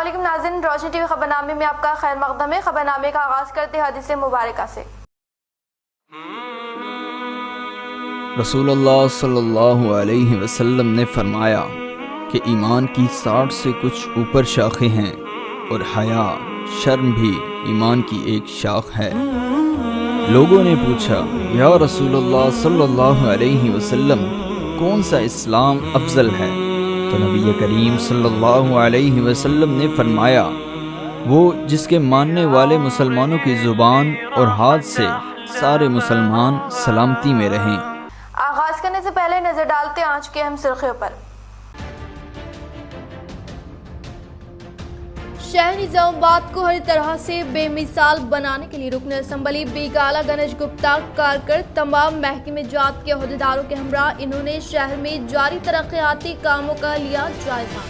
अस्सलामुअलैकुम नाज़रीन, रोशनी टीवी खबरनामे में आपका खैर मकदम है। खबरनामे का आगाज करते हैं हदीस मुबारका से। रसूलुल्लाह सल्लल्लाहु अलैहि वसल्लम ने फरमाया कि ईमान की 60 से कुछ ऊपर शाखें हैं और हया शर्म भी ईमान की एक शाख है। लोगों ने पूछा, या रसूलुल्लाह सल्लल्लाहु अलैहि वसल्लम, कौन सा इस्लाम अफजल है? तो नबी करीम सल्लल्लाहु अलैहि वसल्लम ने फरमाया, वो जिसके मानने वाले मुसलमानों की ज़ुबान और हाथ से सारे मुसलमान सलामती में रहें। आगाज करने से पहले नजर डालते हैं आज के अहम सुर्खियों पर। शहर निजामाबाद को हर तरह से बेमिसाल बनाने के लिए रुकन असम्बली बेगाला गणेश गुप्ता कारकर तमाम महकमे जात के अहदेदारों के हमरा इन्होंने शहर में जारी तरक्याती कामों का लिया जायजा।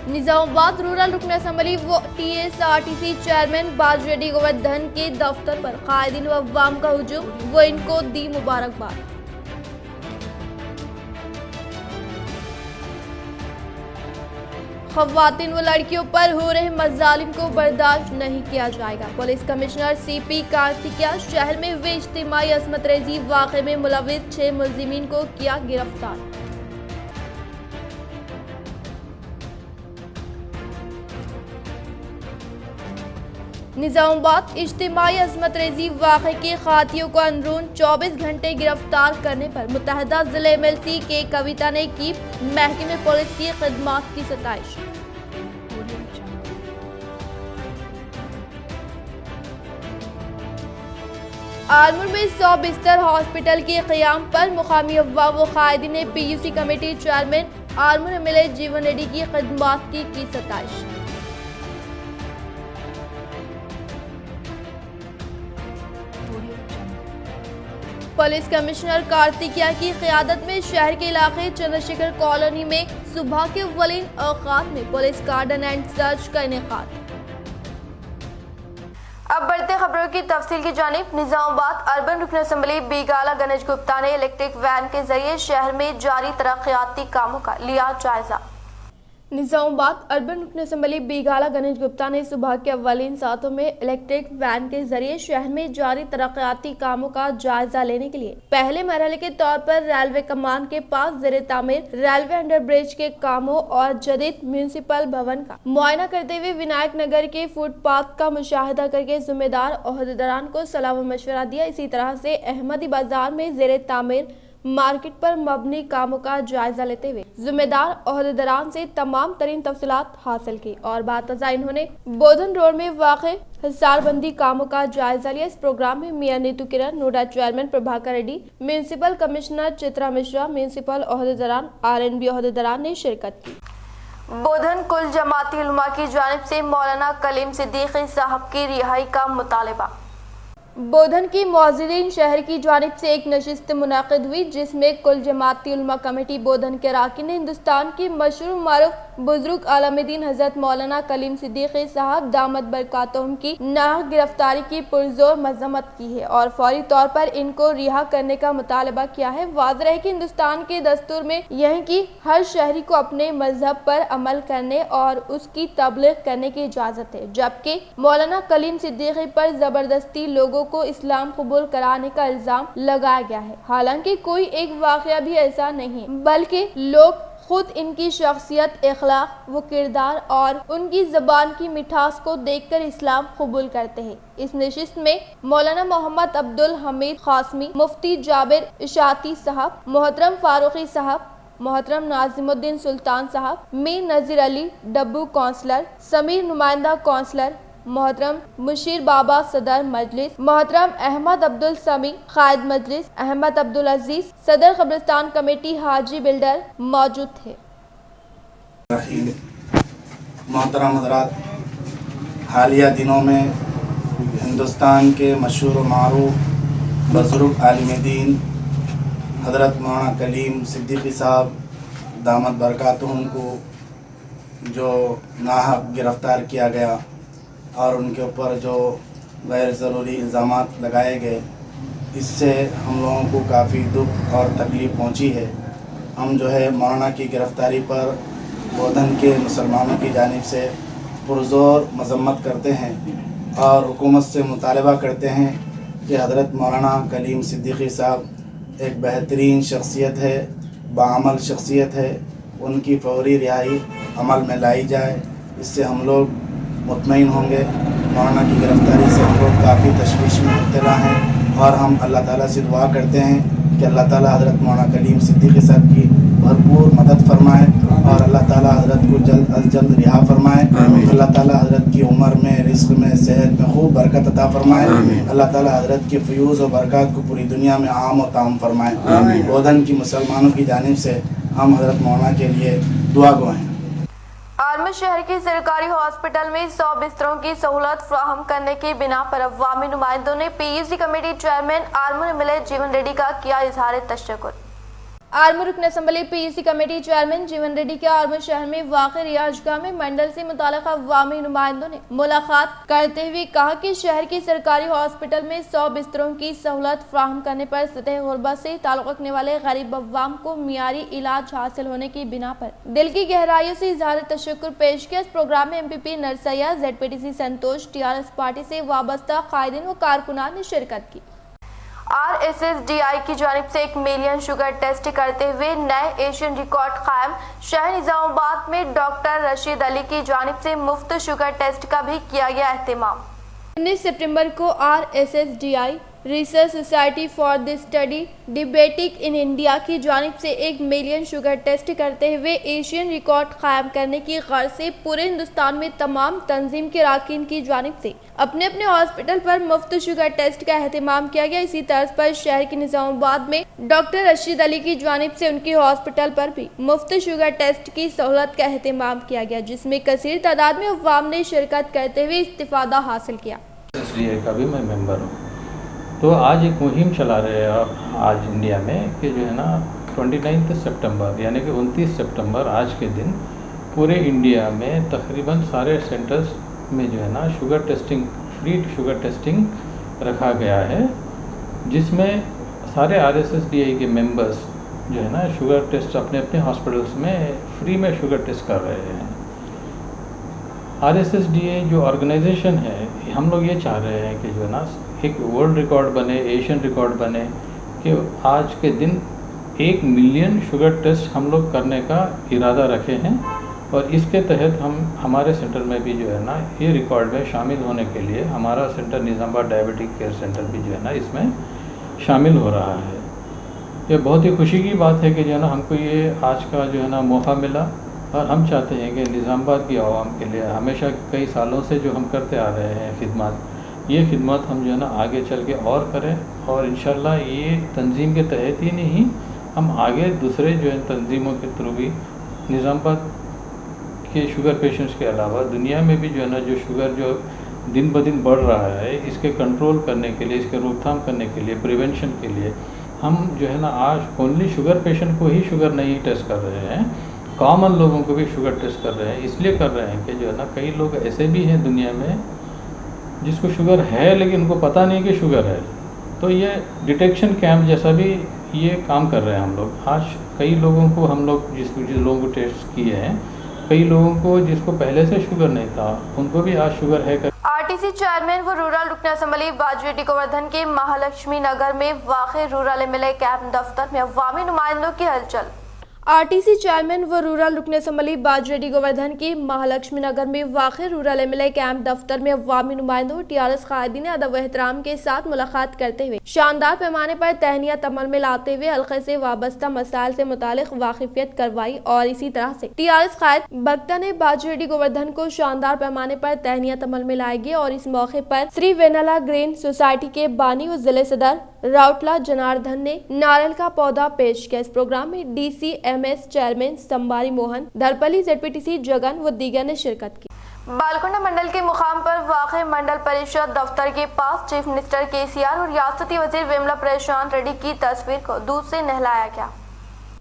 निजामाबाद रूरल रुकन असम्बली व TSRTC चेयरमैन बाज रेड्डी गोवर्धन के दफ्तर पर कायदीन व अवाम का हुजूम, वो इनको दी मुबारकबाद। खवातीन व लड़कियों पर हो रहे मजालिम को बर्दाश्त नहीं किया जाएगा। पुलिस कमिश्नर CP कार्तिकिया शहर में वे इज्तिमाई असमत रेजी वाक़े में मुलविस 6 मुलजिमीन को किया गिरफ्तार। निजामाबाद इज्तिमाई असमत रेजी वाक़े के खातियों को अंदरून 24 घंटे गिरफ्तार करने पर मुत्तहदा जिले MLC के कविता ने की महकमे पुलिस की खिदमत की सताइश। आलमूर में 100 बिस्तर हॉस्पिटल के क़याम पर मुकामी अवाम व कायदीन ने PUC committee chairman Armoor MLA जीवन रेड्डी की खिदमत की सताइश। पुलिस कमिश्नर कार्तिकिया की क़यादत में शहर के इलाके चंद्रशेखर कॉलोनी में सुबह के अव्वलीन औक़ात में पुलिस कार्डन एंड सर्च का इनेकाद। अब बढ़ते खबरों की तफसील की जानिब। निजामाबाद अर्बन रुकन असम्बली बेगाला गणेश गुप्ता ने इलेक्ट्रिक वैन के जरिए शहर में जारी तरक्याती कामों का लिया जायजा। निजामाबाद अर्बन रुकन असम्बली बेगाला गणेश गुप्ता ने सुबह के अव्वलीन सातों में इलेक्ट्रिक वैन के जरिए शहर में जारी तरक्याती कामों का जायजा लेने के लिए पहले मरहले के तौर पर रेलवे कमान के पास ज़ेरे तामीर रेलवे अंडरब्रिज के कामों और जदीद म्यूनिसिपल भवन का मुआयना करते हुए विनायक नगर के फुटपाथ का मुशाहिदा करके जिम्मेदार ओहदेदारान को सलाह व मशवरा दिया। इसी तरह से अहमदी बाजार में ज़ेरे तामीर मार्केट पर मबनी कामों का जायजा लेते हुए जिम्मेदार ओहदेदारान से तमाम तरीन तफसीलात हासिल की और बातजा इन्होंने बोधन रोड में वाक़े हिसारबंदी कामों का जायजा लिया। इस प्रोग्राम में मियां Neetu Kiran, NUDA chairman Prabhakar Reddy, municipal commissioner Chitra Mishra, municipal ओहदेदारान RNB ओहदेदारान ने शिरकत की। बोधन कुल जमाती उलमा की जानिब से मौलाना कलीम सिद्दीकी साहब की रिहाई का मुतालबा। बोधन की मौजूदीन शहर की जानिब से एक नशिस्त मुनाकिद हुई, जिसमें कुल जमाती उलमा कमेटी बोधन के अरकान ने हिंदुस्तान की मशहूर मारूफ बुजुर्ग आलमदीन हजरत मौलाना कलीम सिद्दीकी साहब दामद बरकातुहुम की नाहक गिरफ्तारी की पुरजोर मजम्मत की है और फौरी तौर पर इनको रिहा करने का मुतालबा किया है। वाज़ेह है कि हिंदुस्तान के दस्तूर में यह कि हर शहरी को अपने मजहब पर अमल करने और उसकी तबलीग करने की इजाज़त है, जबकि मौलाना कलीम सिद्दीकी पर जबरदस्ती लोगों को इस्लाम कबूल कराने का इल्जाम लगाया गया है। हालांकि कोई एक वाक़या भी ऐसा नहीं, बल्कि लोग खुद इनकी शख्सियत, अखलाक व किरदार और उनकी ज़बान की मिठास को देखकर इस्लाम कबूल करते हैं। इस नशिस्त में मौलाना मोहम्मद अब्दुल हमीद क़ासमी, मुफ्ती जाबिर इशाती साहब, मोहतरम फारूकी साहब, मोहतरम नाजिमुद्दीन सुल्तान साहब, मीर नज़ीर अली डब्बू कौंसलर, समीर नुमाइंदा कौंसलर, मोहतरम मुशीर बाबा सदर मजलिस, मोहतरम अहमद अब्दुल समी कायद मजलिस, अहमद अब्दुल अजीज सदर कब्रिस्तान कमेटी, हाजी बिल्डर मौजूद थे। मोहतरम हज़रात, हालिया दिनों में हिंदुस्तान के मशहूर व मारूफ बुज़ुर्ग आलिम दीन हज़रत मौलाना कलीम सिद्दीकी साहब दामद बरकातुहुम को जो नाहक गिरफ़्तार किया गया और उनके ऊपर जो गैर ज़रूरी इल्ज़ामात लगाए गए, इससे हम लोगों को काफ़ी दुख और तकलीफ़ पहुंची है। हम जो है मौलाना की गिरफ़्तारी पर बोधन के मुसलमानों की जानिब से पुरज़ोर मज़म्मत करते हैं और हुकूमत से मुतालबा करते हैं कि हज़रत मौलाना कलीम सिद्दीकी साहब एक बेहतरीन शख्सियत है, बाअमल शख्सियत है, उनकी फ़ौरी रिहाई अमल में लाई जाए। इससे हम लोग मुतमईन होंगे। मौलाना की गिरफ़्तारी से हम लोग काफ़ी तशवीश में मुब्तला हैं और हम अल्लाह ताला से दुआ करते हैं कि अल्लाह ताला हज़रत मौलाना कलीम सिद्दीकी साहब की भरपूर मदद फरमाए और अल्लाह ताला हज़रत को जल्द अज जल्द रिहा फरमाए। अल्लाह ताला हज़रत की उम्र में, रिज़्क़ में, सेहत में खूब बरकत अता फरमाए। अल्लाह ताला हज़रत के फ़यूज़ और बरकत को पूरी दुनिया में आम और ताम फरमाए। बोधन की मुसलमानों की जानिब से हम हज़रत मौलाना के लिए दुआ गो हैं। आर्मी शहर की सरकारी हॉस्पिटल में 100 बिस्तरों की सहूलत फ्राहम करने की बिना पर अवामी नुमाइंदों ने पीएचडी कमेटी चेयरमैन आर्मू मिले जीवन रेड्डी का किया इजहार तशक्कुर। आर्मू रुकन असम्बली पीएचडी कमेटी चेयरमैन जीवन रेड्डी के आर्मू शहर में वाक़ रिहाइशगाह में मंडल से मुताल्लिक़ अवामी नुमाइंदों ने मुलाकात करते हुए कहा कि शहर की सरकारी हॉस्पिटल में 100 बिस्तरों की सहूलत फ्राहम करने पर सतह गुरबत से ताल्लुक़ रखने वाले गरीब अवाम को मियारी इलाज हासिल होने की बिना पर दिल की गहराइयों से इजहार तशक्कुर पेश किया। इस प्रोग्राम में MPP नरसैया, ZPTC संतोष, TRS पार्टी से वाबस्ता कायदीन व कारकुनान ने शिरकत की। RSSDI की जानिब से 1 मिलियन शुगर टेस्ट करते हुए नए एशियन रिकॉर्ड कायम। शहर निजामाबाद में डॉक्टर रशीद अली की जानिब से मुफ्त शुगर टेस्ट का भी किया गया एहतमाम। 19 सितंबर को RSSDI research society for the study diabetic in India की जानिब से 1 मिलियन शुगर टेस्ट करते हुए एशियन रिकॉर्ड कायम करने की गर्ज से पूरे हिंदुस्तान में तमाम तंजीम के अरकान की जानिब से अपने अपने हॉस्पिटल पर मुफ्त शुगर टेस्ट का एहतमाम किया गया। इसी तर्ज पर शहर के निजामाबाद में डॉक्टर रशीद अली की जानिब से उनकी हॉस्पिटल पर भी मुफ्त शुगर टेस्ट की सहूलत का एहतमाम किया गया, जिसमें कसीर तादाद में अवाम ने शिरकत करते हुए इस्तिफादा हासिल किया। का भी मैं मेंबर हूँ। तो आज एक मुहिम चला रहे हैं आज इंडिया में कि जो है ना 29 सितंबर यानी कि 29 सितंबर आज के दिन पूरे इंडिया में तकरीबन सारे सेंटर्स में जो है ना sugar testing, free sugar testing रखा गया है, जिसमें सारे RSSDI के मेंबर्स जो है ना शुगर टेस्ट अपने अपने हॉस्पिटल्स में फ्री में शुगर टेस्ट कर रहे हैं। RSSDI जो ऑर्गेनाइजेशन है, हम लोग ये चाह रहे हैं कि जो है ना एक वर्ल्ड रिकॉर्ड बने, एशियन रिकॉर्ड बने कि आज के दिन 1 मिलियन शुगर टेस्ट हम लोग करने का इरादा रखे हैं और इसके तहत हम हमारे सेंटर में भी जो है ना ये रिकॉर्ड में शामिल होने के लिए हमारा centre Nizamabad diabetic care centre भी जो है ना इसमें शामिल हो रहा है। ये बहुत ही खुशी की बात है कि जो है ना हमको ये आज का जो है ना मौका मिला और हम चाहते हैं कि निज़ामाबाद की आवाम के लिए हमेशा कई सालों से जो हम करते आ रहे हैं खिदमत, ये खिदमत हम जो है ना आगे चल के और करें और इंशाल्लाह ये तंजीम के तहत ही नहीं, हम आगे दूसरे जो है तंजीमों के थ्रू भी निज़ामाबाद के शुगर पेशेंट्स के अलावा दुनिया में भी जो है ना जो शुगर जो दिन ब दिन बढ़ रहा है, इसके कंट्रोल करने के लिए, इसके रोकथाम करने के लिए, प्रिवेंशन के लिए हम जो है ना आज ओनली शुगर पेशेंट को ही शुगर नहीं टेस्ट कर रहे हैं, कॉमन लोगों को भी शुगर टेस्ट कर रहे हैं। इसलिए कर रहे हैं कि जो है ना कई लोग ऐसे भी हैं दुनिया में जिसको शुगर है लेकिन उनको पता नहीं कि शुगर है, तो ये डिटेक्शन कैंप जैसा भी ये काम कर रहे हैं हम लोग। आज कई लोगों को हम लोग जिस लोगों को टेस्ट किए हैं, कई लोगों को जिसको पहले से शुगर नहीं था उनको भी आज शुगर है। RTC चेयरमैन व रूरल रुकन असम्बली बाजवेटी गोवर्धन के महालक्ष्मी नगर में वाक़े रूरल MLA कैंप दफ्तर में अवामी नुमाइंदों की हलचल। RTC चेयरमैन व रूरल रुकन असम्बली बाजवेटी गोवर्धन की महालक्ष्मी नगर में वाक़े रूरल MLA कैंप दफ्तर में अवामी नुमाइंदों TRS कायदीन अदब व एहतराम के साथ मुलाकात करते हुए शानदार पैमाने पर तहनीत अमल में लाते हुए हल्के से वाबस्ता मसाइल से मुतालिक वाकिफियत करवाई और इसी तरह से TRS कायद बख्ता ने बाजवेटी गोवर्धन को शानदार पैमाने पर तहनीत अमल में लाएगी और इस मौके पर श्री वेनला ग्रीन सोसाइटी के बानी व जिले सदर राउटला जनार्दन ने नारियल का पौधा पेश किया। इस प्रोग्राम में DCMS chairman Sambari Mohan, Dharpalli ZPTC Jagan व दीगर ने शिरकत की। बालकोंडा मंडल के मुकाम पर वाक़े मंडल परिषद दफ्तर के पास चीफ मिनिस्टर KCR और रियासती वजीर विमला प्रशांत रेड्डी की तस्वीर को दूध से नहलाया गया।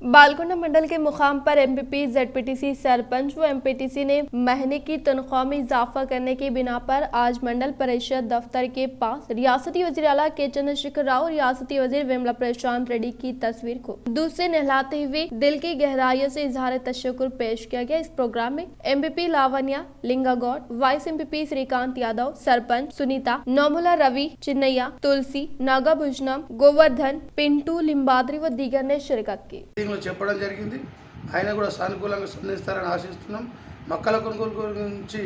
बालकुंडा मंडल के मुकाम पर एमपीपी, जेडपीटीसी सरपंच व एमपीटीसी ने महीने की तनख्वाह में इजाफा करने की बिना पर आज मंडल परिषद दफ्तर के पास रियासती वजीर आला के चंद्रशेखर राव, रियासती वजीर विमला प्रशांत रेड्डी की तस्वीर को दूध से नहलाते हुए दिल की गहराइयों से इजहार तशक्कुर पेश किया गया। इस प्रोग्राम में MPP Lavanya Lingagoud, vice MPP Srikanth Yadav, sarpanch Sunita, Naumula Ravi, Chinnaiah, Tulsi, Naga Bhujanam, Govardhan, Pintu Limbadri व दीगर ने शिरकत की। చెప్పడం జరిగింది। ఆయన కూడా సానుకూలంగా స్పందిస్తారని ఆశిస్తున్నాం। మొక్కల కొనుగోలు గురించి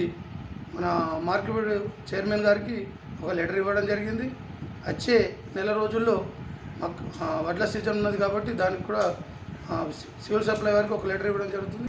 మన మార్కెట్ చైర్మన్ గారికి ఒక లెటర్ ఇవ్వడం జరిగింది। వచ్చే నెల రోజుల్లో వడ్ల సీజన్ ఉన్నది కాబట్టి దానికి కూడా సివిల్ సప్లై వారికి ఒక లెటర్ ఇవ్వడం జరుగుతుంది।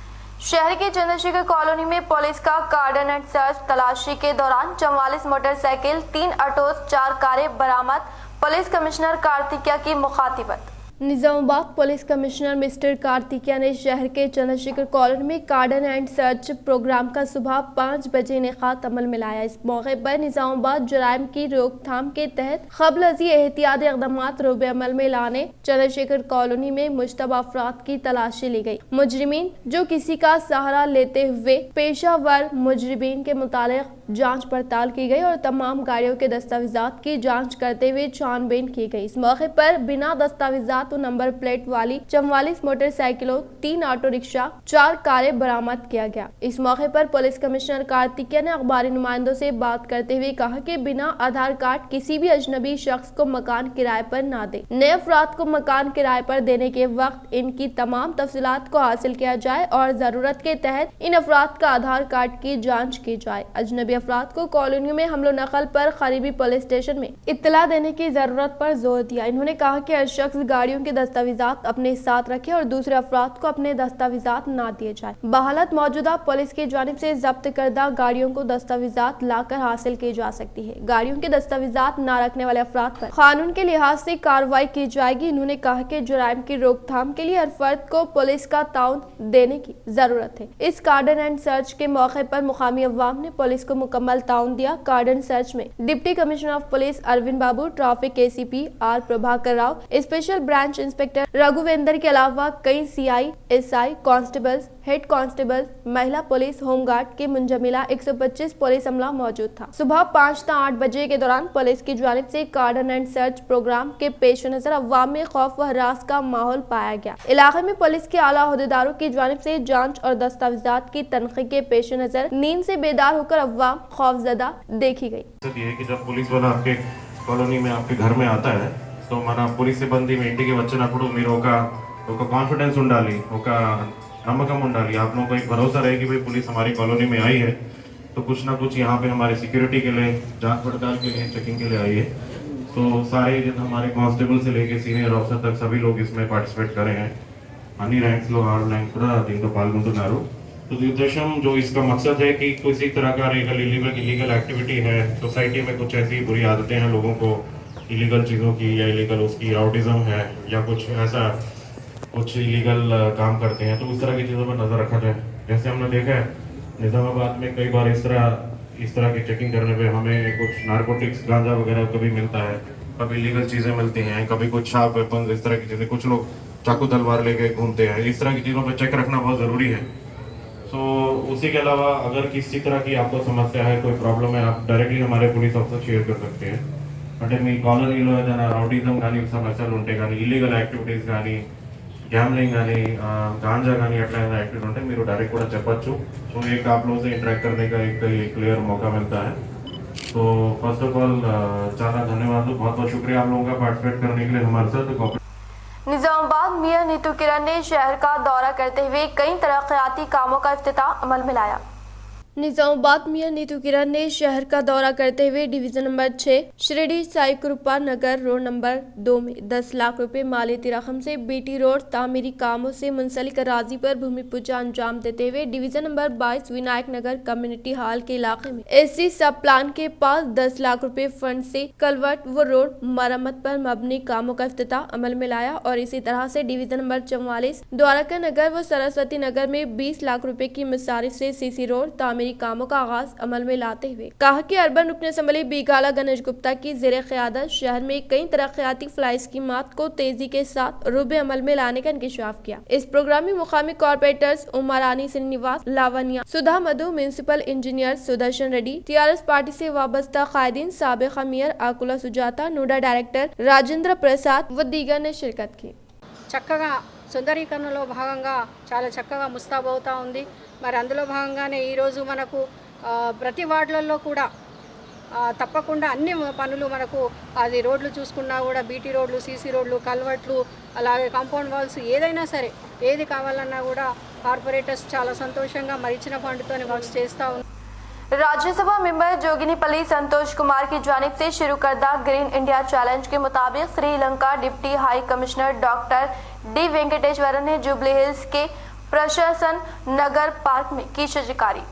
शहर के चंद्रशेखर कॉलोनी में पुलिस का कार्डन एंड सर्च तलाशी के दौरान 44 मोटरसाइकिल, 3 ऑटोज, 4 कारें बरामद। पुलिस कमिश्नर कार्तिकिया की मुखातिबत। निजामाबाद पुलिस कमिश्नर मिस्टर कार्तिकिया ने शहर के चंद्रशेखर कॉलोनी में कार्डन एंड सर्च प्रोग्राम का सुबह 5 बजे इनेकाद अमल में लाया। इस मौके पर निजामाबाद जराइम की रोकथाम के तहत क़ब्ल-अज़ी एहतियाती इक़दामात रोबे अमल में लाने चंद्रशेखर कॉलोनी में मुश्तबा अफराद की तलाशी ली गई। मुजरिमीन जो किसी का सहारा लेते हुए पेशावर मुजरिमीन के मुतालिक जांच पड़ताल की गई और तमाम गाड़ियों के दस्तावेजात की जांच करते हुए छानबीन की गई। इस मौके पर बिना दस्तावेजात और नंबर प्लेट वाली 44 मोटरसाइकिलों, 3 ऑटो रिक्शा, 4 कारें बरामद किया गया। इस मौके पर पुलिस कमिश्नर कार्तिकिया ने अखबारी नुमाइंदों से बात करते हुए कहा कि बिना आधार कार्ड किसी भी अजनबी शख्स को मकान किराए पर ना दे। नए अफराद को मकान किराए पर देने के वक्त इनकी तमाम तफसीलात को हासिल किया जाए और जरूरत के तहत इन अफराद का आधार कार्ड की जाँच की जाए। अजनबी अफराद को कॉलोनियों में हमलो नकल पर करीबी पुलिस स्टेशन में इत्तला देने की जरूरत पर जोर दिया। इन्होंने कहा कि हर शख्स गाड़ियों के दस्तावेजात अपने साथ रखे और दूसरे अफराद को अपने दस्तावेजात ना दिए जाए। बहालत मौजूदा पुलिस की जानिब से जब्त करदा गाड़ियों को दस्तावेजात लाकर हासिल की जा सकती है। गाड़ियों के दस्तावेजात ना रखने वाले अफराद पर कानून के लिहाज से कार्रवाई की जाएगी। इन्होंने कहा कि जुराइम की रोकथाम के लिए हर फर्द को पुलिस का ताउन देने की जरूरत है। इस कार्डन एंड सर्च के मौके पर मुकामी अवाम ने पुलिस को मुकम्मल ताउन दिया। कार्डन सर्च में deputy commissioner of police Arvind Babu, traffic ACP R Prabhakar Rao, special branch inspector Raghuvendra के अलावा कई CI, SI, constables, head constables, महिला पुलिस, होमगार्ड के मुंजमिला 125 पुलिस अमला मौजूद था। सुबह 5 से 8 बजे के दौरान पुलिस की जानिब से कार्डन एंड सर्च प्रोग्राम के पेश नजर अवाम में खौफ व हरास का माहौल पाया गया। इलाके में पुलिस के आला अहदेदारों की जानिब से जांच और दस्तावेजात की तनकीद के पेश नजर नींद से बेदार होकर अवाम खौफजदा देखी गई। कि जब पुलिस वाला आपके कॉलोनी में आपके घर में आता है तो మన పోలీస్ సిబ్బంది మీ ఇంటికి వచ్చినప్పుడు మీరు ఒక కాన్ఫిडेंस ఉండాలి, ఒక नमकम ఉండాలి। आप लोगों को एक भरोसा रहे कि भाई पुलिस हमारी कॉलोनी में आई है तो कुछ ना कुछ यहाँ पे हमारे सिक्योरिटी के लिए, जांच पड़ताल के लिए, चेकिंग के लिए आई है। तो सारे हमारे कांस्टेबल से लेके सीनियर ऑफिसर तक सभी लोग इसमें पार्टिसिपेट करे हैं। अन्य रैंक्स लो आर रैंक కూడా దీంట్లో పాల్గొంటున్నారు। तो उद्देश्य जो इसका मकसद है कि किसी तरह का इलीगल एक्टिविटी है, सोसाइटी में कुछ ऐसी बुरी आदतें हैं लोगों को इलीगल चीज़ों की या इलीगल उसकी राउडिज़म है या कुछ ऐसा कुछ इलीगल काम करते हैं, तो उस तरह की चीज़ों पर नज़र रखा जाए। जैसे हमने देखा है निज़ामाबाद में कई बार इस तरह की चेकिंग करने पे हमें कुछ नारकोटिक्स, गांजा वगैरह कभी मिलता है, कभी इलीगल चीज़ें मिलती हैं, कभी कुछ शार्प वेपन, इस तरह की चीज़ें, कुछ लोग चाकू तलवार लेके घूमते हैं। इस तरह की चीज़ों पर चेक रखना बहुत ज़रूरी है। तो उसी के अलावा अगर किसी तरह की आपको समस्या है, कोई प्रॉब्लम है, आप डायरेक्टली हमारे पुलिस ऑफिसर शेयर कर सकते हैं। అంటే మీ కాలనీలో ఏదైనా రౌడీజం కానీ సమస్యలు ఉంటే కానీ, ఇల్లీగల్ యాక్టివిటీస్ కానీ, गैमलिंग కానీ, गांजा కానీ అట్లా ఏదైనా యాక్టివిటీ ఉంటే మీరు डायरेक्ट కూడా చెప్పొచ్చు। तो एक आप लोगों से इंटरेक्ट करने का एक क्लियर मौका मिलता है। तो फर्स्ट ऑफ ऑल చాలా धन्यवाद, बहुत बहुत शुक्रिया आप लोगों का पार्टिसिपेट करने के लिए हमारे साथ। निजामाबाद मियां नीतू किरण ने शहर का दौरा करते हुए कई तरक्याती कामों का इफ्तिताह अमल में लाया। निजामाबाद मियां नीतू किरण ने शहर का दौरा करते हुए डिवीजन नंबर 6 शिरडी साई कृपा नगर रोड नंबर 2 में 10 लाख रुपए मालियती रकम से बीटी रोड तामीरी कामों से मुंसलिक अराजी पर भूमि पूजा अंजाम देते हुए डिवीजन नंबर 22 विनायक नगर कम्युनिटी हॉल के इलाके में एसी सब प्लान के पास 10 लाख रुपए फंड से कलवर्ट व रोड मरम्मत पर मबनी कामों का इफ्तिताह अमल में लाया। और इसी तरह से डिवीजन नंबर 44 द्वारका नगर व सरस्वती नगर में 20 लाख रुपए की मसारिफ से सीसी रोड तामीरी तामीरी कामों का आगाज अमल में लाते हुए कहा कि अर्बन रुकन असम्बली बीगाला गणेश गुप्ता की ज़ेरे क़यादत शहर में कई तरक्याती फ्लाई स्कीमात को तेजी के साथ रूबे अमल में लाने का इंकशाफ किया। इस प्रोग्राम में मुकामी corporators Umarani Srinivas, Lavanya, Sudha Madhu, municipal engineer Sudarshan Reddy, TRS party से वाबस्ता कायदीन, साबिक़ मेयर आकुला सुजाता, नोडा डायरेक्टर राजेंद्र प्रसाद व दीगर ने शिरकत की। చక్కగా సుందరీకరణలో భాగంగా చాలా చక్కగా ముస్తాబవుతా ఉంది। మరి అందులో భాగంగానే ఈరోజు మనకు ప్రతి వార్డులలో కూడా తప్పకుండా అన్ని పనులు మనకు అది రోడ్లు చూసుకున్నా కూడా బీటీ రోడ్లు, సీసీ రోడ్లు, కల్వర్ట్లు, అలాగే కాంపౌండ్ వాల్స్ ఏదైనా సరే ఏది కావాలన్నా కూడా కార్పొరేటర్స్ చాలా సంతోషంగా మరిచిన ఫండ్తో వర్క్స్ చేస్తూ ఉన్నారు। राज्यसभा मेंबर जोगिनीपल्ली संतोष कुमार की जानिब से शुरू करदा ग्रीन इंडिया चैलेंज के मुताबिक Sri Lanka deputy high commissioner doctor D Venkateshwaran ने जुबली हिल्स के प्रशासन नगर पार्क में की शिरकत।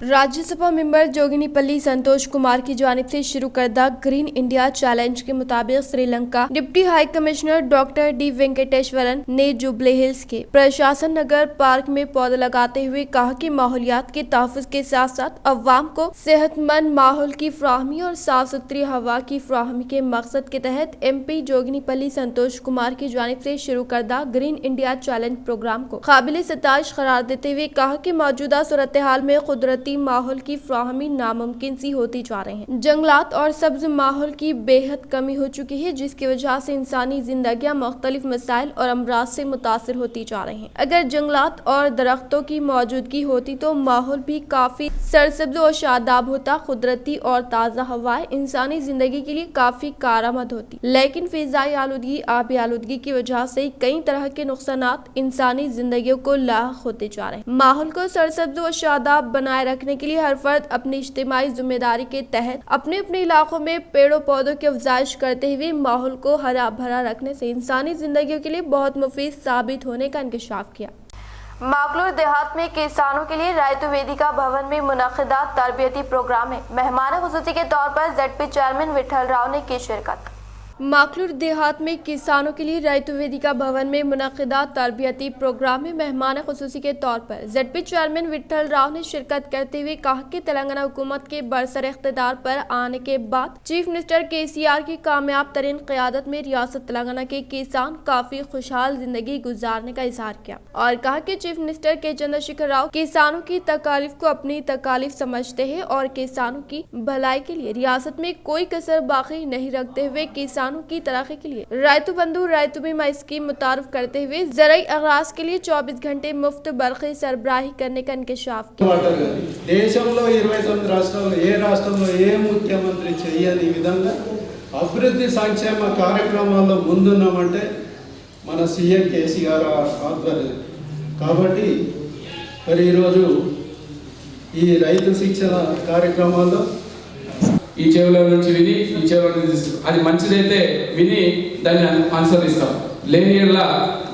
राज्यसभा मेंबर जोगिनीपल्ली संतोष कुमार की जानिब से शुरू करदा ग्रीन इंडिया चैलेंज के मुताबिक Sri Lanka deputy high commissioner doctor D Venkateshwaran ने जुबली हिल्स के प्रशासन नगर पार्क में पौधे लगाते हुए कहा कि माहौलियात के तहफ़्फ़ुज़ के साथ साथ अवाम को सेहतमंद माहौल की फ्राहमी और साफ सुथरी हवा की फ्राहमी के मकसद के तहत MP जोगिनीपल्ली संतोष कुमार की जानिब से शुरू करदा ग्रीन इंडिया चैलेंज प्रोग्राम को काबिल सताइश करार देते हुए कहा कि मौजूदा सूरत हाल में कुदरती माहौल की फ्राहमी नामुमकिन सी होती जा रही है। जंगलात और सब्ज माहौल की बेहद कमी हो चुकी है, जिसकी वजह से इंसानी जिंदगियां मुख्तलिफ मसाइल और अमराज से मुतासर होती जा रही हैं। अगर जंगलात और दरख्तों की मौजूदगी होती तो माहौल भी काफी सरसब्ज और शादाब होता, कुदरती और ताज़ा हवाएं इंसानी जिंदगी के लिए काफी कारआमद होती। लेकिन फिजाई आलूदगी, आबी आलूदगी की वजह से कई तरह के नुकसानात इंसानी जिंदगियों को लाहक होते जा रहे हैं। माहौल को सरसब्ज और शादाब बनाए रखने के लिए हर फर्द अपनी इज्तिमाई जिम्मेदारी के तहत अपने अपने इलाकों में पेड़ों पौधों की अफजाइश करते हुए माहौल को हरा भरा रखने से इंसानी जिंदगियों के लिए बहुत मुफीद साबित होने का इंकशाफ किया। माकलूर देहात में किसानों के लिए रायतु वेदिका भवन में मुनक़िदा तरबियती प्रोग्राम में मेहमान खुसूसी के तौर पर ZP चेयरमैन विठल राव ने की शिरकत। माकलूर देहात में किसानों के लिए रायतु वेदिका भवन में मुनक़िदा तरबियती प्रोग्राम में मेहमान खुसूसी के तौर पर ZP चेयरमैन विठल राव ने शिरकत करते हुए कहा कि तेलंगाना हुकूमत के बरसर इख्तिदार पर आने के बाद चीफ मिनिस्टर KCR की कामयाब तरीन क़यादत में रियासत तेलंगाना के किसान काफी खुशहाल जिंदगी गुजारने का इजहार किया और कहा कि chief minister K Chandrashekhar Rao किसानों की तकालीफ को अपनी तकालीफ समझते हैं और किसानों की भलाई के लिए रियासत में कोई कसर बाकी नहीं रखते हुए किसान की तरक्की के लिए रायतु बंधु रायतु बीमा स्कीम मुतारफ करते हुए ज़राई अगराज के लिए 24 घंटे मुफ्त बरक़ी सरबराही करने का इंकशाफ किया। దేశంలో 29 రాష్ట్రాల్లో ఏ రాష్ట్రంలో ఏ ముఖ్యమంత్రి చేయని విధంగా అభివృద్ధి సంక్షేమ కార్యక్రమాల్లో ముందున్నామంటే మన సీఎం కేసీఆర్ ఆధ్వర్యం కాబట్టి మరి ఈరోజు ఈ రైతు శిక్షణ కార్యక్రమాల్లో ఈ చెవుల నుంచి విని ఈ చెవుల నుంచి అది మంచిదైతే విని దాన్ని అనుసరిస్తాం, లేని యెడల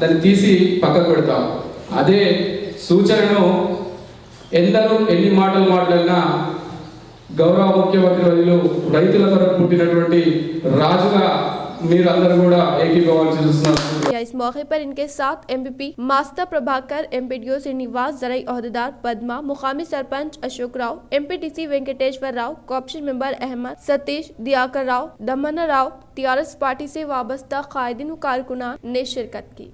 దాన్ని తీసి పక్కకు పెడతాం। అదే సూచనను ఎందరూ ఎన్ని మాటలు మాట్లాడినా గౌరవ ముఖ్యమంత్రి వర్యులు రైతుల కొరకు పుట్టినటువంటి రాజుగా మీరు అందరూ కూడా ఏకీభవించాల్సి చూస్తున్నారు। इस मौके पर इनके साथ MPP master Prabhakar, MPDO Srinivas, ज़राई ओहदेदार पद्मा, मुकामी sarpanch Ashok Rao, MPTC Venkateshwar Rao, corporation member Ahmed, Satish, Dayakar Rao, Damna Rao, TRS party से वाबस्ता कायदीन व कारकुनान ने शिरकत की।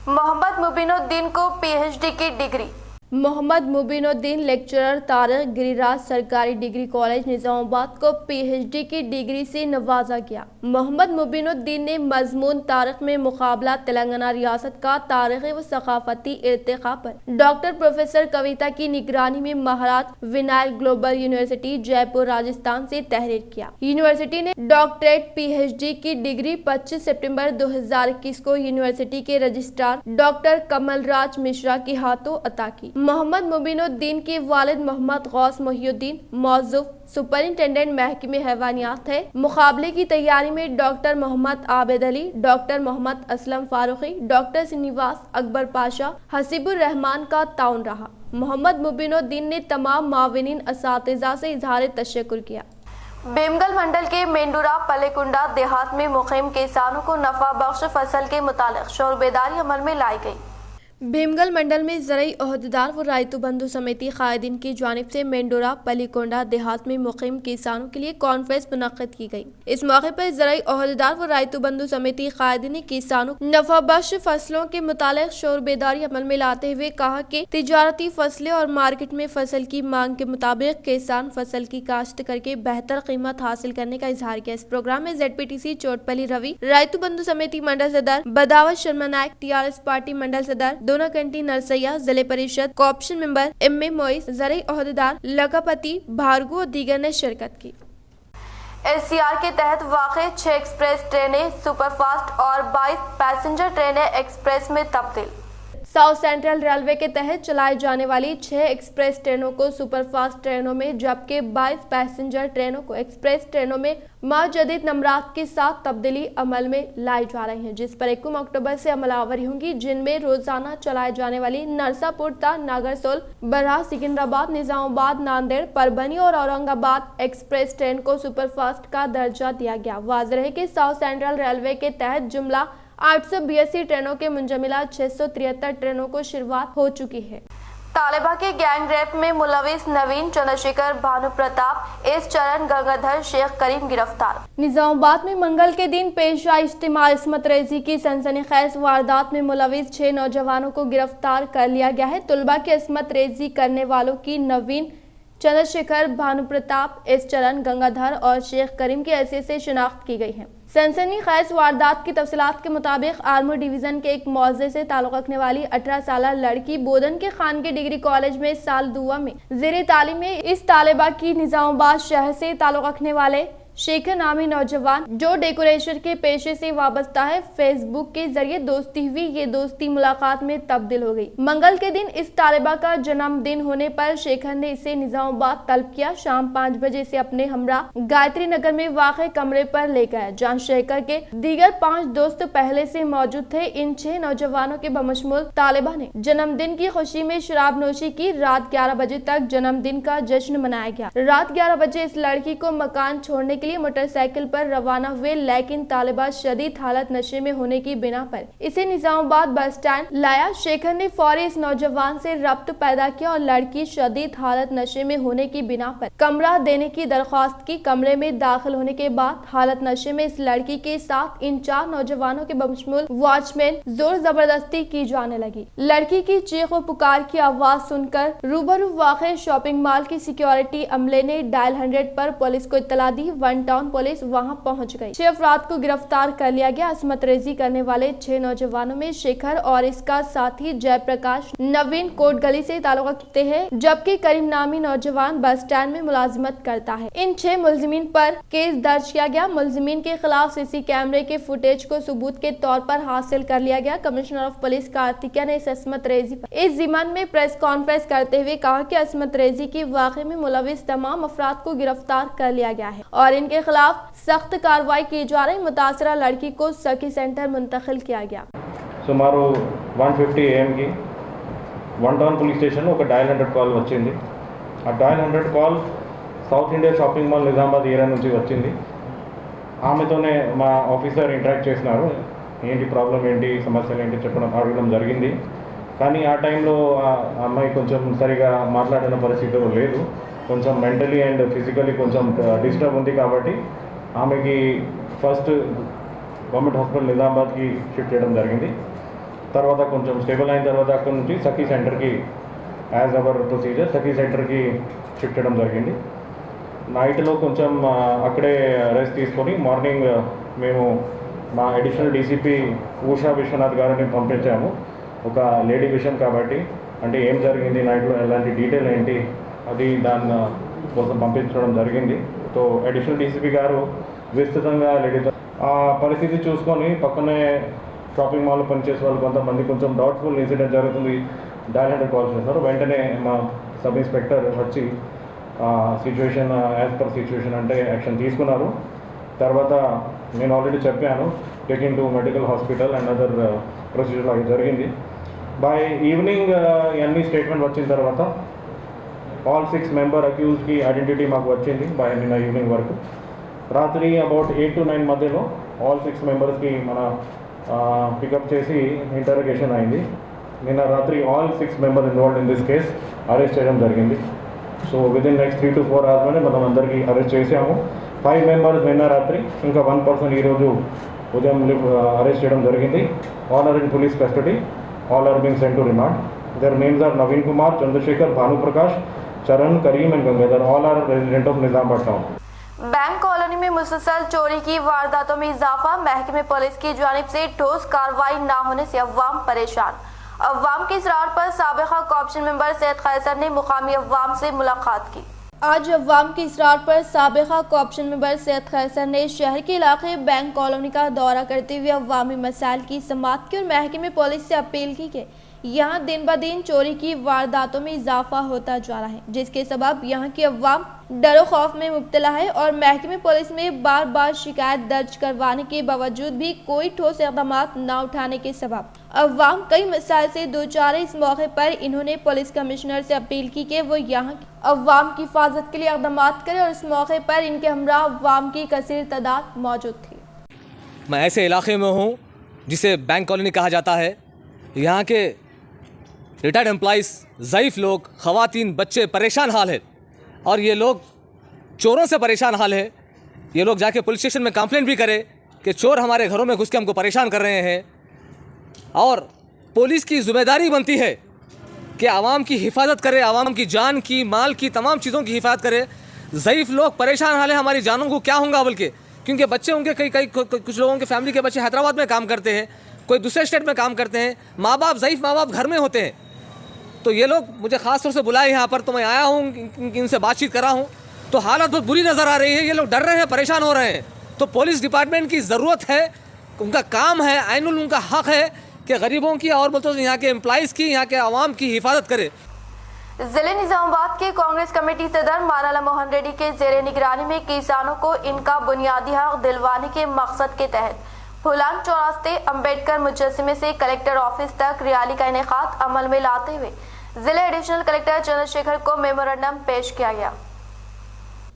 मोहम्मद मुबीनुद्दीन को PhD की डिग्री। मोहम्मद मुबीनुद्दीन लेक्चरर तारिक गिरिराज सरकारी डिग्री कॉलेज निजामाबाद को PhD की डिग्री से नवाजा गया। मोहम्मद मुबीनुद्दीन ने मजमून तारीख में मुकाबला तेलंगाना रियासत का तारीखी व सकाफती इर्तिका पर डॉक्टर प्रोफेसर कविता की निगरानी में महाराज विनायक ग्लोबल यूनिवर्सिटी जयपुर राजस्थान से तहरीर किया। यूनिवर्सिटी ने डॉक्टरेट PhD की डिग्री 25 सितंबर 2021 को यूनिवर्सिटी के रजिस्ट्रार डॉक्टर कमलराज मिश्रा के हाथों अता की। मोहम्मद मुबीनुद्दीन के वालिद मोहम्मद गौस मोहिउद्दीन मौजूफ सुपरिंटेंडेंट महकमे हैवानियात है। मुकाबले की तैयारी में doctor Mohammed Abid Ali, doctor Mohammed Aslam Farooqui, doctor Srinivas, Akbar Pasha, Hasibur Rahman का ताउन रहा। मोहम्मद मुबीनुद्दीन ने तमाम माविनीन असातिज़ा से इजहार तशक्कुर किया। बेमगल मंडल के मेंडूरा पलेकुंडा देहात में मुकीम किसानों को नफा बख्श फसल के मुतालिक शोर बेदारी अमल में लाई गई। भीमगल मंडल में ज़राई ओहदेदार व रायतू बंधु समिति कायदीन की जानिब से मेंडोरा पलीकोंडा देहात में मुकीम किसानों के लिए कॉन्फ्रेंस मुनक्किद की गई। इस मौके पर ज़राई ओहदेदार व रायतू बंधु समिति कायदीन ने किसानों नफाबख्श फसलों के मुतालिक शोर बेदारी अमल में लाते हुए कहा कि तिजारती फसलें और मार्केट में फसल की मांग के मुताबिक किसान फसल की काश्त करके बेहतर कीमत हासिल करने का इजहार किया। इस प्रोग्राम में ZPTC चोटपली रवि, रायतू बंधु समिति मंडल सदर बदावत शर्मा नायक, TRS पार्टी मंडल सदर दोनों कंटी नरसैया, जिले परिषद कोऑप्शन मेंबर MA मोइस, ज़राई ओहदेदार लकापति भार्गो और दीगर ने शिरकत की। LCR के तहत वाक़े 6 एक्सप्रेस ट्रेनें सुपरफास्ट और 22 पैसेंजर ट्रेनें एक्सप्रेस में तब्दील। साउथ सेंट्रल रेलवे के तहत चलाई जाने वाली 6 एक्सप्रेस ट्रेनों को सुपरफास्ट ट्रेनों में जबकि 22 पैसेंजर ट्रेनों को एक्सप्रेस ट्रेनों में मौजूदा नंबरात के साथ तब्दीली अमल में लाई जा रही है, जिस पर 21 अक्टूबर से अमलावरी होंगी, जिनमें रोजाना चलाई जाने वाली नरसापुर ता नागरसोल, बरहा, सिकंदराबाद, निजामाबाद, नांदेड़, परभनी और औरंगाबाद एक्सप्रेस ट्रेन को सुपरफास्ट का दर्जा दिया गया। वाज़ेह है कि साउथ सेंट्रल रेलवे के तहत जुमला 882 ट्रेनों के मुंजमिला 673 ट्रेनों को शुरुआत हो चुकी है। तालिबा के गैंग रेप में मुलविस नवीन, चंद्रशेखर, भानु प्रताप, एस चरण, गंगाधर, शेख करीम गिरफ्तार। निजामाबाद में मंगल के दिन पेश आई इज्तिमा इस्मत रेजी की सनसनीखेज वारदात में मुलविस 6 नौजवानों को गिरफ्तार कर लिया गया है। तुलबा के इस्मत रेजी करने वालों की नवीन, चंद्रशेखर, भानु प्रताप, एस चरण, गंगाधर और शेख करीम की हैसियत से शिनाख्त की गई है। सनसनीखेज वारदात की तफसीलात के मुताबिक आर्मर डिवीजन के एक मौजे से ताल्लुक रखने वाली 18 साल लड़की बोधन के खानगी डिग्री कॉलेज में साल दुआ में ज़ेरे तालीम में इस तालिबा की निजामाबाद शहर से ताल्लुक रखने वाले शेखर नामी नौजवान जो डेकोरेशन के पेशे से वाबस्ता है, फेसबुक के जरिए दोस्ती हुई। ये दोस्ती मुलाकात में तब्दील हो गई। मंगल के दिन इस तालिबा का जन्मदिन होने पर शेखर ने इसे निजामाबाद तलब किया। शाम 5 बजे से अपने हमरा गायत्री नगर में वाक़े कमरे पर ले गया, जहाँ शेखर के दीगर 5 दोस्त पहले से मौजूद थे। इन 6 नौजवानों के बमशमूल तालिबा ने जन्मदिन की खुशी में शराब नोशी की। रात 11 बजे तक जन्मदिन का जश्न मनाया गया। रात 11 बजे इस लड़की को मकान छोड़ने के लिए मोटरसाइकिल पर रवाना हुए, लेकिन तालिबा शदीद हालत नशे में होने की बिना पर इसे निजामाबाद बस स्टैंड लाया। शेखर ने फौरी इस नौजवान से रब्त पैदा किया और लड़की शदीद हालत नशे में होने की बिना पर कमरा देने की दरख्वास्त की। कमरे में दाखिल होने के बाद हालत नशे में इस लड़की के साथ इन 4 नौजवानों के बमशमूल वॉचमैन जोर जबरदस्ती की जाने लगी। लड़की की चीख व पुकार की आवाज सुनकर रूबरू वाक़े शॉपिंग मॉल की सिक्योरिटी अमले ने डायल 100 पर पुलिस को इत्तला दी। वन टाउन पुलिस वहां पहुंच गई। 6 अफराद को गिरफ्तार कर लिया गया। इस्मत रेजी करने वाले 6 नौजवानों में शेखर और इसका साथी जयप्रकाश नवीन कोट गली से ताल्लुक रखते हैं, जबकि करीम नामी नौजवान बस स्टैंड में मुलाजिमत करता है। इन 6 मुलजिमीन पर केस दर्ज किया गया। मुलजिमीन के खिलाफ सीसी कैमरे के फुटेज को सबूत के तौर पर हासिल कर लिया गया। कमिश्नर ऑफ पुलिस कार्तिकिया ने इस इस्मत रेजी पर इस जिमन में प्रेस कॉन्फ्रेंस करते हुए कहा कि इस्मत रेजी की वाक़े में मुलविस तमाम अफराद को गिरफ्तार कर लिया गया है और इनके खिलाफ सख्त कार्रवाई की जा रही। मुतासरा लड़की को सखी सेंटर मुंतकिल किया गया। సుమారు 1:50 AM की వన్ టౌన్ పోలీస్ స్టేషన్ ఒక డయల్ 100 కాల్ వచ్చింది. ఆ dial 100 call south India shopping mall Nizamabad area నుంచి వచ్చింది. ఆమెతోనే మా ఆఫీసర్ ఇంటరాక్ట్ చేసినారు. ఏంటి ప్రాబ్లం ఏంటి, సమస్యలు ఏంటి అడగడం జరిగింది. కానీ ఆ టైంలో ఆ అమ్మాయి కొంచెం సరిగా మాట్లాడిన పరిస్థితిలో లేదు. కొంచెం మెంటలీ అండ్ ఫిజికలీ కొంచెం డిస్టర్బ్ ఉంది. కాబట్టి ఆమెకి ఫస్ట్ గవర్నమెంట్ హాస్పిటల్ నిజామాబాద్కి షిఫ్ట్ చేయడం జరిగింది. తర్వాత కొంచెం స్టేబుల్ అయిన తర్వాత అక్కడ నుంచి సఖీ సెంటర్కి యాజ్ అవర్ ప్రొసీజర్ సఖీ సెంటర్కి షిఫ్ట్ చేయడం జరిగింది. నైట్లో కొంచెం అక్కడే రెస్ట్ తీసుకొని మార్నింగ్ మేము మా అడిషనల్ డీసీపీ ఉషా విశ్వనాథ్ గారిని పంపించాము. ఒక లేడీ విషయం కాబట్టి అంటే ఏం జరిగింది నైట్లో, ఎలాంటి డీటెయిల్ ఏంటి అది దాని కోసం పంపించడం జరిగింది. సో అడిషనల్ డీసీపీ గారు విస్తృతంగా లేడీతో ఆ పరిస్థితి చూసుకొని పక్కనే షాపింగ్ మాల్లో పనిచేసే వాళ్ళు కొంతమంది కొంచెం డౌట్ఫుల్ ఇన్సిడెంట్ జరుగుతుంది, డయల్ 100 కాల్ చేస్తారు. వెంటనే మా సబ్ ఇన్స్పెక్టర్ వచ్చి సిచ్యువేషన్ యాజ్ పర్ సిచ్యువేషన్ అంటే యాక్షన్ తీసుకున్నారు. తర్వాత నేను ఆల్రెడీ చెప్పాను taking to medical hospital and other procedure అవి జరిగింది. బై ఈవినింగ్ అన్ని స్టేట్మెంట్ వచ్చిన తర్వాత ఆల్ 6 మెంబర్ అక్యూజ్కి ఐడెంటిటీ మాకు వచ్చింది బై నిన్న ఈవినింగ్ వరకు. రాత్రి అబౌట్ 8 to 9 మధ్యలో ఆల్ 6 మెంబర్స్కి మన పికప్ చేసి ఇంటరోగేషన్ అయింది. నిన్న రాత్రి all 6 members involved in this case arrest చేయడం జరిగింది. సో విదిన్ నెక్స్ట్ 3 to 4 అవర్స్లోనే మనం అందరికీ అరెస్ట్ చేసాము. 5 మెంబర్స్ నిన్న రాత్రి, ఇంకా 1 పర్సన్ ఈరోజు ఉదయం అరెస్ట్ చేయడం జరిగింది. All are in police custody, all are being sent to remand. Their names are Naveen Kumar, Chandrashekar, Bhanuprakash, Charan, Karim and Gangadhar. All are resident of Nizamabad town. Bank colony में मुसलसल चोरी की वारदातों में इजाफा, महकमे पुलिस की जानिब से ठोस कार्रवाई न होने से अवाम परेशान। अवाम की इसरार पर साबिका कॉर्पोरेशन मेंबर सैयद खैसर ने मुकामी अवाम से मुलाकात की। आज अवाम की इसरार पर साबिका कॉर्पोरेशन मेंबर सैयद खैसर ने शहर के इलाके बैंक कॉलोनी का दौरा करते हुए अवामी मसाइल की समाअत की और महकमे पुलिस से अपील की कि यहाँ दिन ब दिन चोरी की वारदातों में इजाफा होता जा रहा है, जिसके सबब यहाँ की अवाम डरो खौफ में मुब्तला है और महकमे पुलिस में बार बार शिकायत दर्ज करवाने के बावजूद भी कोई ठोस इक़दाम न उठाने के सबब अवाम कई मसाइल से दो चार। इस मौके पर इन्होंने पुलिस कमिश्नर से अपील की कि वो यहाँ अवाम की हिफाजत के लिए इक़दाम करें और इस मौके पर इनके हमरा अवाम की कसीर तादाद मौजूद थी। मैं ऐसे इलाके में हूँ जिसे बैंक कॉलोनी कहा जाता है। यहाँ के रिटायर्ड एम्प्लॉइज़, ज़ईफ़ लोग, ख़वातीन, बच्चे परेशान हाल है और ये लोग चोरों से परेशान हाल है। ये लोग जाके पुलिस स्टेशन में कंप्लेंट भी करे कि चोर हमारे घरों में घुस के हमको परेशान कर रहे हैं और पुलिस की ज़िम्मेदारी बनती है कि आवाम की हिफाजत करे, आवाम की जान की, माल की, तमाम चीज़ों की हिफाजत करे। ज़ईफ़ लोग परेशान हाल है, हमारी जानों को क्या होगा बल्कि, क्योंकि बच्चे उनके कुछ लोगों के फैमिली के बच्चे हैदराबाद में काम करते हैं, कोई दूसरे स्टेट में काम करते हैं, माँ बाप ज़ईफ़ माँ बाप घर में होते हैं। तो ये लोग मुझे ख़ास तौर से बुलाए यहाँ पर, तो मैं आया हूँ, इनसे बातचीत करा हूँ, तो हालत बहुत बुरी नज़र आ रही है। ये लोग डर रहे हैं, परेशान हो रहे हैं। तो पुलिस डिपार्टमेंट की ज़रूरत है, उनका काम है, आइनुल उनका हक़ है कि गरीबों की और बोलते हैं यहाँ के एम्प्लॉइज़ की, यहाँ के आवाम की हिफाजत करे। जिले निजामाबाद के कांग्रेस कमेटी सदर मानाला मोहन रेड्डी के जेर निगरानी में किसानों को इनका बुनियादी हक दिलवाने के मकसद के तहत फुलान चौरास्ते अम्बेडकर मुजस्समे से कलेक्टर ऑफिस तक रैली का इनेकाद अमल में लाते हुए जिले एडिशनल कलेक्टर चंद्रशेखर को मेमोरेंडम पेश किया गया।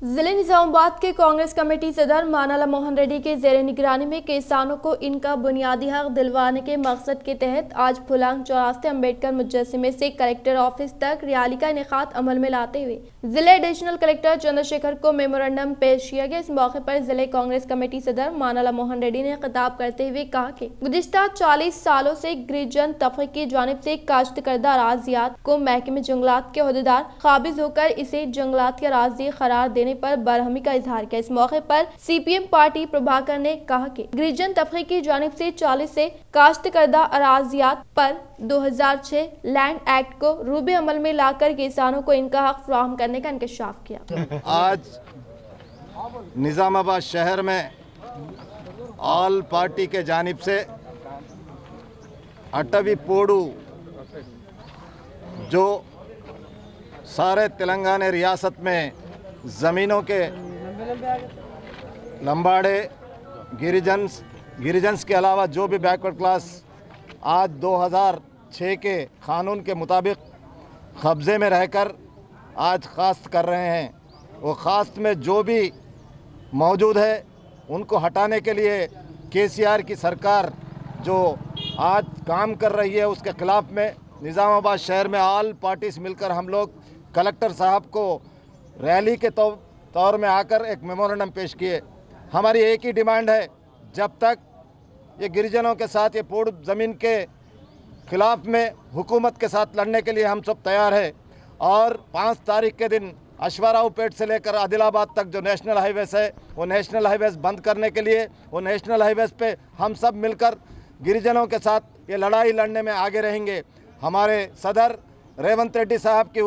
जिले निजामाबाद के कांग्रेस कमेटी सदर मानाला मोहन रेड्डी के जेर निगरानी में किसानों को इनका बुनियादी हक दिलवाने के मकसद के तहत आज फुलांग चौरास्ते अम्बेडकर मुजस्समे से कलेक्टर ऑफिस तक रैली का इनेकाद अमल में लाते हुए जिले एडिशनल कलेक्टर चंद्रशेखर को मेमोरेंडम पेश किया गया। इस मौके पर जिले कांग्रेस कमेटी सदर मानाला मोहन रेड्डी ने खिताब करते हुए कहा कि गुज़िश्ता 40 सालों से गिरिजन तबके की जानिब से काश्तकर्दा अराज़ियात को महकमे जंगलात के ओहदेदार काबिज होकर इसे जंगलात की अराज़ी करार देने पर बरहमी का इजहार किया। इस मौके पर सीपीएम पार्टी प्रभाकर ने कहा कि गिरिजन तबके की जानिब से 40 से काश्तकर्दा अराज़ियात पर 2006 लैंड एक्ट को रूबे अमल में लाकर किसानों को इनका हक फराहम करने का इंकशाफ किया। आज निजामाबाद शहर में ऑल पार्टी के जानिब से अटवी पोडू जो सारे तेलंगाना रियासत में ज़मीनों के लंबाड़े गिरिजन्स के अलावा जो भी बैकवर्ड क्लास आज 2006 के क़ानून के मुताबिक कब्ज़े में रहकर आज काश्त कर रहे हैं, वो काश्त में जो भी मौजूद है उनको हटाने के लिए केसीआर की सरकार जो आज काम कर रही है उसके ख़िलाफ़ में निज़ामाबाद शहर में ऑल पार्टीज मिलकर हम लोग कलेक्टर साहब को रैली के तौर में आकर एक मेमोरेंडम पेश किए। हमारी एक ही डिमांड है, जब तक ये गिरिजनों के साथ ये पोड़ ज़मीन के ख़िलाफ़ में हुकूमत के साथ लड़ने के लिए हम सब तैयार है। और 5 तारीख के दिन अश्वाराव पेट से लेकर आदिलाबाद तक जो नेशनल हाईवेज़ है वो नेशनल हाईवेज़ बंद करने के लिए वो नेशनल हाईवेज़ पे हम सब मिलकर गिरिजनों के साथ ये लड़ाई लड़ने में आगे रहेंगे। हमारे सदर रेवंत रेड्डी साहब की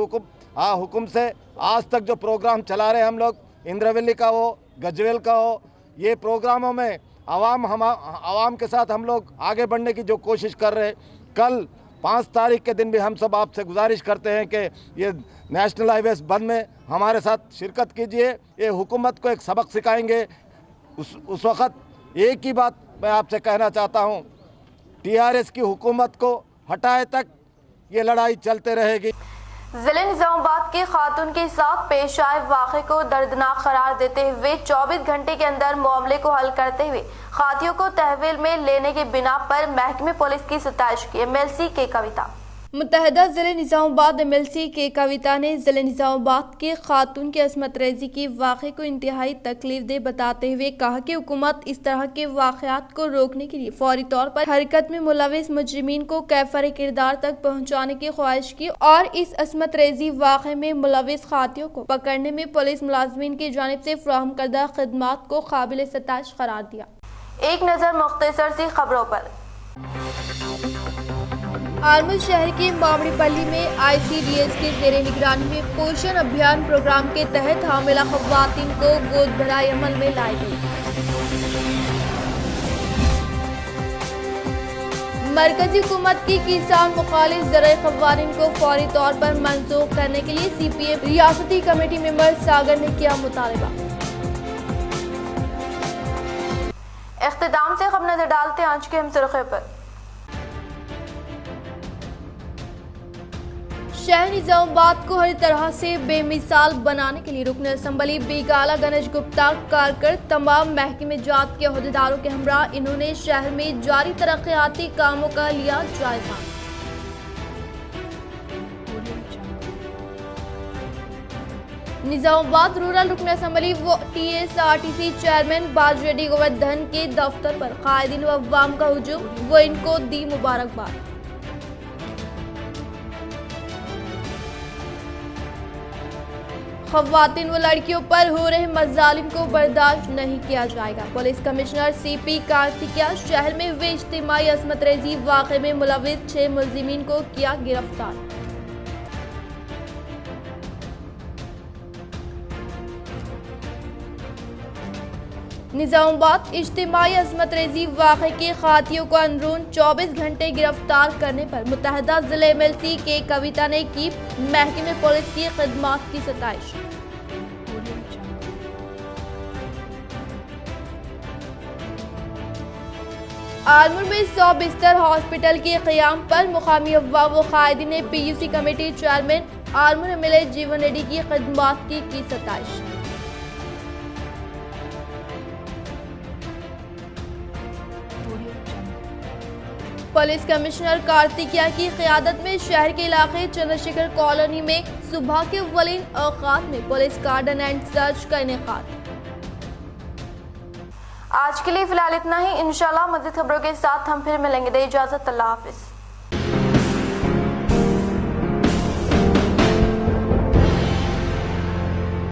हुक्म से आज तक जो प्रोग्राम चला रहे हम लोग, इंद्रवली का हो, गजवेल का हो, ये प्रोग्रामों में आवाम के साथ हम लोग आगे बढ़ने की जो कोशिश कर रहे हैं, कल 5 तारीख के दिन भी हम सब आपसे गुजारिश करते हैं कि ये नेशनल हाईवेज़ बंद में हमारे साथ शिरकत कीजिए। ये हुकूमत को एक सबक सिखाएंगे। उस वक़्त एक ही बात मैं आपसे कहना चाहता हूँ, टीआरएस की हुकूमत को हटाए तक ये लड़ाई चलते रहेगी। जिले निजामाबाद की खातून के साथ पेश आए वाक़े को दर्दनाक करार देते हुए 24 घंटे के अंदर मामले को हल करते हुए खातियों को तहवील में लेने की बिना पर महकमे पुलिस की सताइश की। MLC के कविता। मुत्तहदा ज़िले निज़ामाबाद MLC के कविता ने ज़िले निज़ामाबाद के खातून की असमत रेजी की वाक़े को इंतहाई तकलीफ दे बताते हुए कहा कि हुकूमत इस तरह के वाक़यात को रोकने के लिए फौरी तौर पर हरकत में मुलविस मुजरिमीन को कैफर किरदार तक पहुँचाने की ख्वाहिश की और इस असमत रेजी वाक़े में मुलविस खातियों को पकड़ने में पुलिस मुलाजमीन की जानिब से फराहम करदा खदमात को काबिल सताइश करार दिया। एक नज़र मुख्तसर सी खबरों पर। आलमगीर शहर के मामड़ीपल्ली में ICDS के ज़ेरे निगरानी में पोषण अभियान प्रोग्राम के तहत हामिला ख़वातीन को गोद भराई अमल में लाई गई। मरकजी हुकूमत की किसान मुखालिफ ज़राए क़वानीन को फौरी तौर पर मनसूख करने के लिए CPM रियासती कमेटी मेंबर सागर ने किया मुतालबा। इख्तिताम से खबर नजर डालते हैं आज के हम सुर्खियों पर। शहर निज़ामाबाद को हर तरह से बेमिसाल बनाने के लिए रुकन असम्बली बीगाला गणेश गुप्ता कारकर तमाम महकमे जात के अहदेदारों के हमरा इन्होंने शहर में जारी तरक्याती कामों का लिया जायजा। निज़ामाबाद रूरल रुकन असम्बली व TSRTC चेयरमैन बाजरेड्डी गोवर्धन के दफ्तर पर कायदीन व अवाम का हुजूम, वो इनको दी मुबारकबाद। ख़वातीन व लड़कियों पर हो रहे मज़ालिम को बर्दाश्त नहीं किया जाएगा। पुलिस कमिश्नर CP कार्तिकिया शहर में हुए इज्तिमाई असमत रेजी वाक़े में मुलविस 6 मुलजिमीन को किया गिरफ्तार। निज़ामाबाद इज्तिमाई असमत रेजी वाक़े के खातियों को अंदरून 24 घंटे गिरफ्तार करने पर मुत्तहदा ज़िले MLC के कविता ने की महकमे पुलिस की खिदमत की सताइश। आलमूर में 100 बिस्तर हॉस्पिटल के क़याम पर मुकामी अवाम व कायदीन ने PUC committee chairman Armoor MLA जीवन रेड्डी की खिदमत की सताइश। पुलिस कमिश्नर कार्तिकिया की क़यादत में शहर के इलाके चंद्रशेखर कॉलोनी में सुबह के अव्वलीन औक़ात में पुलिस कार्डन एंड सर्च का इनेकाद। आज के लिए फिलहाल इतना ही। इंशाल्लाह मज़ीद खबरों के साथ हम फिर मिलेंगे। दे इजाज़त, अल्लाह हाफ़िज़।